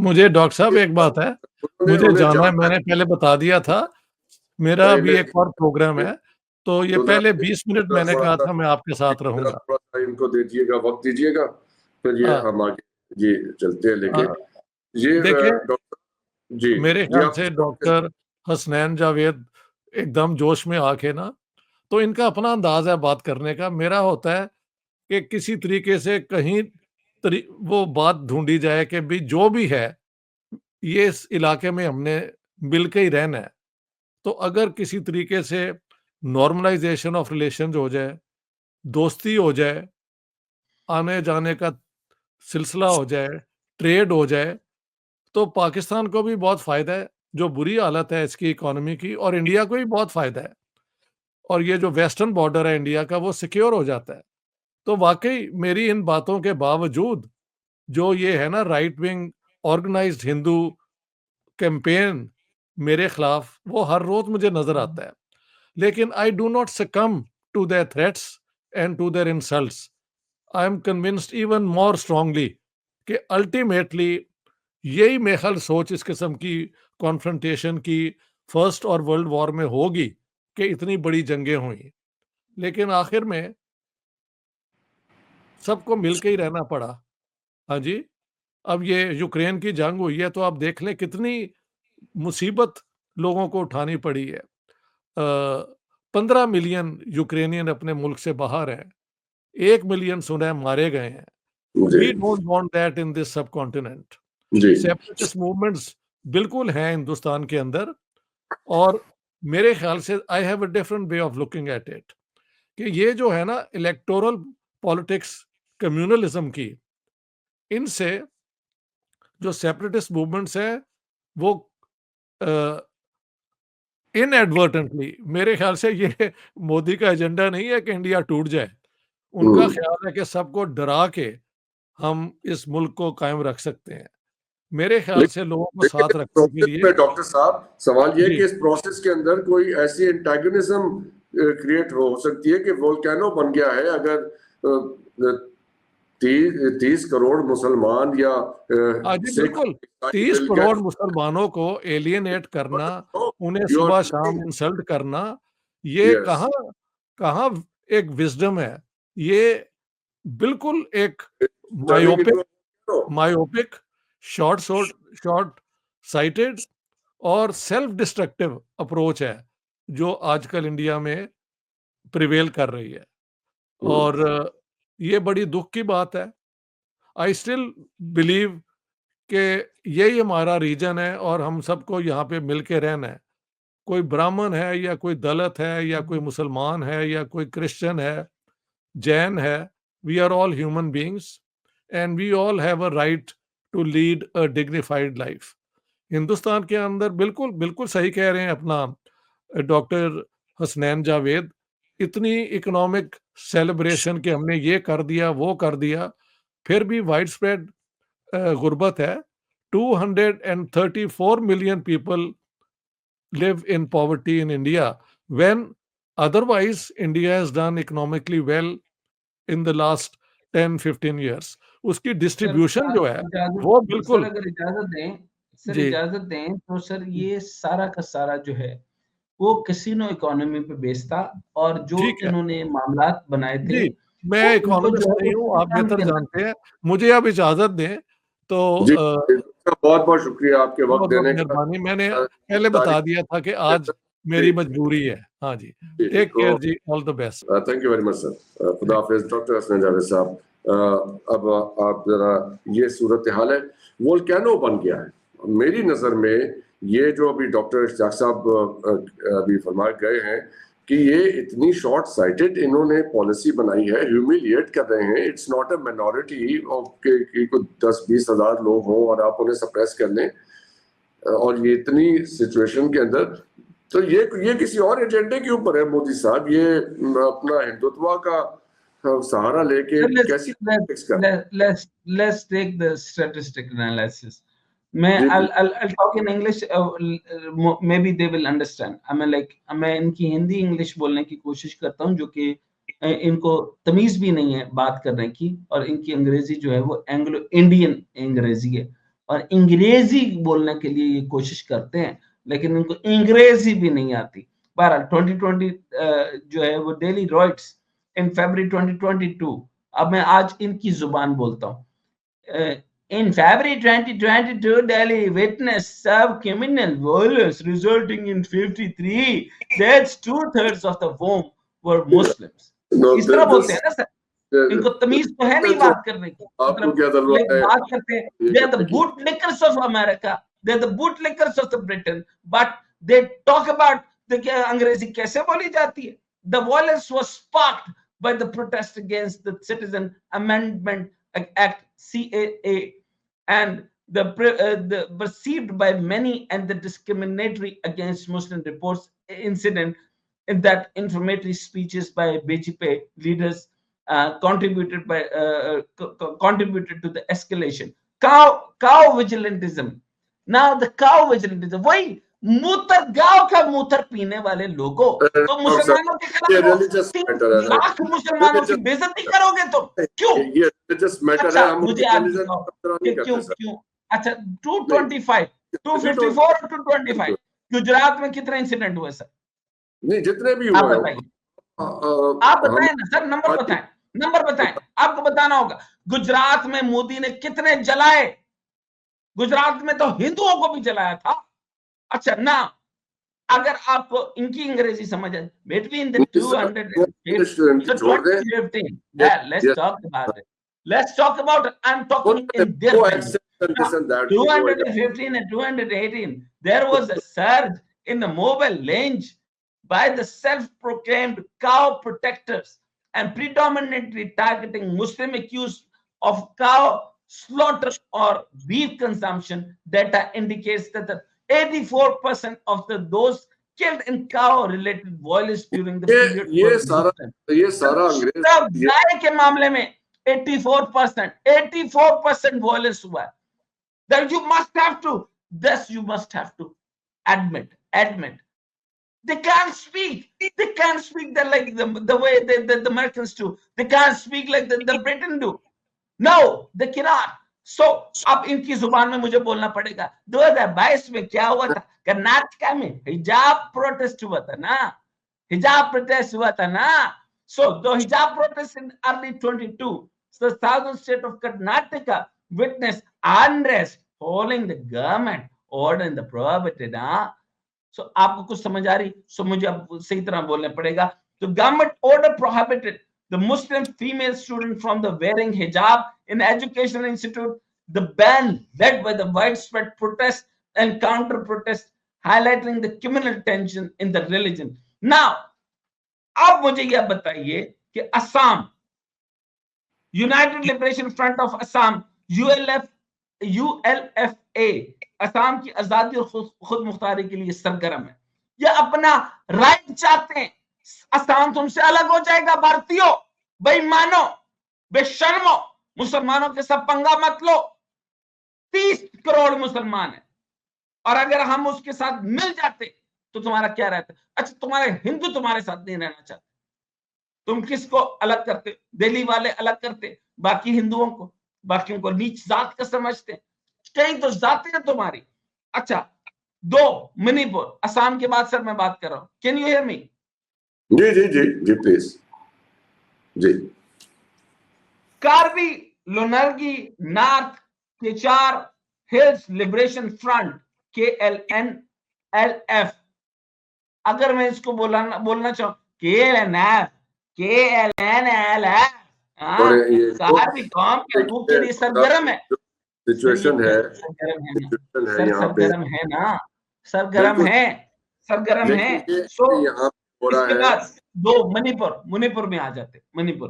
मुझे डॉक्टर साहब एक बात है, मुझे उन्हें जाना है, जानना मैंने पहले बता दिया था, मेरा अभी एक और प्रोग्राम है। है, तो ये तो पहले 20 मिनट मैंने कहा था मैं आपके साथ जरा रहूँगा। थोड़ा-सा इनको दीजिएगा, वक़्त दीजिएगा, फिर ये हाँ, हम आगे जी चलते हैं लेके। ये देखिए डॉक्टर जी, मेरे जी ख्याल आप से कुछ कहेंगे? डॉक्टर हसनैन जावेद एकदम जोश में आके ना, तो इनका अपना अंदाज़ है बात करने का, मेरा होता है कि किसी तरीके से कहीं वो बात ढूँढी जाए कि भई जो भी है, ये इस इलाके में हमने मिल के ही रहना है। तो अगर किसी तरीके से नॉर्मलाइज़ेशन ऑफ रिलेशंस हो जाए, दोस्ती हो जाए, आने-जाने का सिलसिला हो जाए, ट्रेड हो जाए, तो पाकिस्तान को भी बहुत फ़ायदा है। जो बुरी हालत है इसकी इकोनॉमी की, और इंडिया को भी बहुत फ़ायदा है। और ये जो वेस्टर्न बॉर्डर है इंडिया का, वो सिक्योर हो जाता है। तो वाक़ई मेरी इन बातों के बावजूद जो ये है ना right wing organised Hindu campaign मेरे खिलाफ, वो हर रोज़ मुझे नज़र आता है। लेकिन I do not succumb to their threats and to their insults. I am convinced even more strongly कि अल्टीमेटली यही मेरे ख्याल सोच इस किस्म की कॉन्फ्रंटेशन की फर्स्ट और वर्ल्ड वॉर में होगी कि इतनी बड़ी जंगें हुई। लेकिन आखिर में सबको मिल के ही रहना पड़ा। हाँ जी, अब ये यूक्रेन की जंग हुई है, तो आप देख लें कितनी मुसीबत लोगों को उठानी पड़ी है। 15 मिलियन यूक्रेनियन अपने मुल्क से बाहर हैं। 1 मिलियन सुना है मारे गए हैं। जी, we don't want that in this subcontinent. जी। सेपरेटिस्ट मूवमेंट्स बिल्कुल हैं हिंदुस्तान के अंदर, और मेरे ख्याल से I have a different way of looking at it कि ये जो है ना इलेक्टोरल पॉलिटिक्स कम्युनलिज्म की, इनसे जो सेपरेटिस्ट मूवमेंट्स हैं वो इनएडवर्टेंटली मेरे ख्याल से ये मोदी का एजेंडा नहीं है कि इंडिया टूट जाए। उनका हुँ। ख्याल है कि सबको डरा के हम इस मुल्क को कायम रख सकते हैं। मेरे ख्याल से लोगों को देखिए साथ इस रखने के प्रोसेस लिए में डॉक्टर साहब सवाल ये है जी, कि इस प्रोसेस के अंदर कोई ऐसी एंटागोनिज्म क्रिएट हो सकती है कि वोल्केनो बन गया है अगर 30 करोड़ मुसलमान या हाँ जी, सिख बिल्कुल। ईसाई 30 मिल करोड़ गए मुसलमानों को एलियनेट करना, उन्हें यू आर सुबह-शाम इंसल्ट करना, ये यस कहाँ कहाँ एक विज़डम है। ये बिल्कुल एक turning myopic into myopic, short sighted और सेल्फ डिस्ट्रक्टिव अप्रोच है, जो आजकल इंडिया में प्रिवेल कर रही है। और ये बड़ी दुःख की बात है। आई स्टिल बिलीव कि यही हमारा रीजन है और हम सबको यहाँ पे मिल के रहना है। कोई ब्राह्मण है या कोई दलित है या कोई मुसलमान है या कोई क्रिश्चियन है, जैन है, we are all human beings and we all have a right to lead a dignified life. Hindustan के अंदर बिल्कुल, बिल्कुल सही कह रहे हैं अपना डॉक्टर हसनैन जावेद, इतनी इकोनॉमिक सेलिब्रेशन कि हमने ये कर दिया, वो कर दिया, फिर भी वाइड स्प्रेड गुर्बत है। 234 million people live in poverty in India when otherwise India has done economically well in the last 10-15 years. उसकी सर डिस्ट्रीब्यूशन जो है इजाज़त वो सर बिल्कुल अगर जी, इजाज़त दें तो सर ये सारा का सारा जो है, वो कैसीनो इकोनॉमी पे बेस्ड था और जो ठीक है। इन्होंने मामलात बनाए थे, जी, मैं वो इनको जो इकोनॉमिस्ट है वो नहीं हूँ, आप पाकिस्तान बेहतर के अंदर जानते हैं। मुझे आप इजाज़त दें तो जी बहुत-बहुत शुक्रिया आपके वक़्त बहुत-बहुत देने का मेहरबानी। मैंने पहले सारी बता दिया था कि आज जी, मेरी मजबूरी है। हाँ जी, जी, जी, टेक केयर जी, all the best. Thank you very much sir खुदा थैंक हाफिज डॉक्टर हसन जावेद साहब अब आप जरा ये सूरत हाल है वोल्केनो बन गया है मेरी नज़र में ये जो अभी डॉक्टर इश्तियाक साहब अभी फरमा गए हैं कि ये इतनी शॉर्ट साइटेड इन्होंने पॉलिसी बनाई है ह्यूमिलिएट कर रहे हैं it's not a minority of कि कोई 10-20 हज़ार लोग हों और आप उन्हें सप्रेस कर लें और ये इतनी सिचुएशन के अंदर तो ये किसी और एजेंडे के ऊपर है मोदी साहब ये अपना हिंदुत्व का सहारा लेके Sir, कैसी पॉलिटिक्स कर let's take the statistic analysis. मैं जी जी I'll talk in English. Maybe they will understand. मैं इनकी हिंदी इंग्लिश बोलने की कोशिश करता हूँ जो कि इनको तमीज भी नहीं है बात करने की और इनकी अंग्रेजी जो है वो एंग्लो इंडियन अंग्रेजी है और अंग्रेजी बोलने के लिए ये कोशिश करते हैं, लेकिन उनको अंग्रेजी भी नहीं आती। बहरहाल 2020 जो है वो डेली रॉइट्स इन फरवरी 2022, अब मैं आज इनकी जुबान बोलता हूँ। In February 2022, Delhi witnessed sub-communal violence resulting in 53 deaths. 2/3 of the whom were Muslims. No, इस तरह बोलते हैं ना सर, इनको तमीज तो है नहीं बात करने की। आपको क्या जरूरत है? बात करते हैं, they are the bootlickers of America, they are the bootlickers of the Britain, but they talk about the अंग्रेजी कैसे बोली जाती है। The violence was sparked by the protest against the Citizen Amendment Act CAA and the perceived by many and the discriminatory against Muslim reports incident in that inflammatory speeches by BJP leaders contributed to the escalation. Cow vigilantism. Now the cow vigilantism, वही मूत्र गांव का मूत्र पीने वाले लोगों, तो मुसलमानों के खिलाफ 3 लाख मुसलमानों की बेइज्जती करोगे तुम, क्यों? ये रिलीजियस मैटर है, हम मुझे आप क्यों? अच्छा 225, 254 और 225 गुजरात में कितने इंसिडेंट हुए सर? नहीं, जितने भी हुए आप बताएं ना सर, नंबर बताएं, आपको बताना होगा। गुजरात में मोदी ने कितने जलाए? गुजरात में तो हिंदुओं को भी जलाया था। अच्छा ना, अगर आपको इनकी अंग्रेजी समझ आए, between the 215, let's talk about it. I'm talking in their 215 and 218, there was a surge in the mobile range by the self-proclaimed cow protectors and predominantly targeting Muslim accused of cow slaughter or beef consumption. Data indicates that the 84% of those killed in cow-related violence during the period. ये सारा अंग्रेज गाय के मामले में 84% violence हुआ है. Then you must have to admit. They can't speak that like the way the Americans do. They can't speak like the Britain do. No, they cannot. So अब इनकी जुबान में मुझे बोलना पड़ेगा। 2022 में क्या हुआ था? कर्नाटका में हिजाब प्रोटेस्ट हुआ था ना। So the hijab protest in early 22, so the southern state of Karnataka witnessed unrest following the government order in the prohibited. So आपको कुछ समझ आ रही? So मुझे अब सही तरह बोलना पड़ेगा। The government order prohibited the Muslim female student from the wearing hijab in educational institute. The ban led by the widespread protest and counter-protest, highlighting the communal tension in the religion. Now, अब मुझे यह बताइए कि Assam, United liberation front of Assam, ULFA, Assam की आजादी और खुद मुख्तारी के लिए सरगर्म है। यह अपना राइट चाहते हैं। असम तुमसे अलग हो जाएगा भारतीयों, बेईमानो, बेशर्मो, मुसलमानों के साथ पंगा मत लो। 30 करोड़ मुसलमान है, और अगर हम उसके साथ मिल जाते तो तुम्हारा क्या रहता? अच्छा, तुम्हारे हिंदू तुम्हारे साथ नहीं रहना चाहते, तुम किसको अलग करते? दिल्ली वाले अलग करते बाकी हिंदुओं को, बाकियों को नीच जात का समझते। कहीं तो जाते हैं तुम्हारी। अच्छा, 2 मणिपुर, असम के बाद सर मैं बात कर रहा हूं। Can you hear me? जी प्लीज जी। Karbi Longri north Cachar hills liberation front KLNLF, अगर मैं इसको बोलना चाहूं KLNLF, कार्बी कौम के रूप के लिए सरगर्म है। सिचुएशन है सरगर्म है। सो इसके बाद 2 मणिपुर में आ जाते। मणिपुर